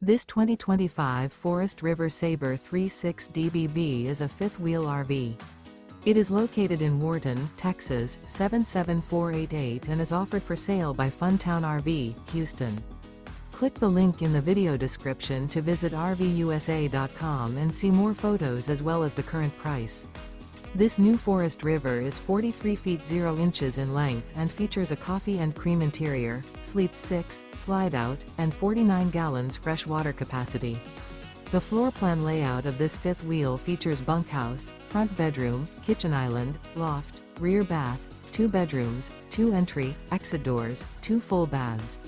This 2025 Forest River Sabre 36 DBB is a fifth-wheel RV. It is located in Wharton, Texas 77488 and is offered for sale by Funtown RV, Houston. Click the link in the video description to visit RVUSA.com and see more photos as well as the current price. This new Forest River is 43 feet 0 inches in length and features a coffee and cream interior, sleeps 6, slide-out, and 49 gallons fresh water capacity. The floor plan layout of this fifth wheel features bunkhouse, front bedroom, kitchen island, loft, rear bath, 2 bedrooms, 2 entry, exit doors, 2 full baths.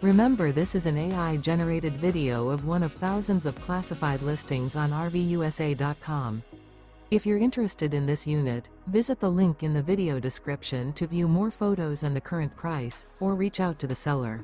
Remember, this is an AI-generated video of one of thousands of classified listings on RVUSA.com. If you're interested in this unit, visit the link in the video description to view more photos and the current price, or reach out to the seller.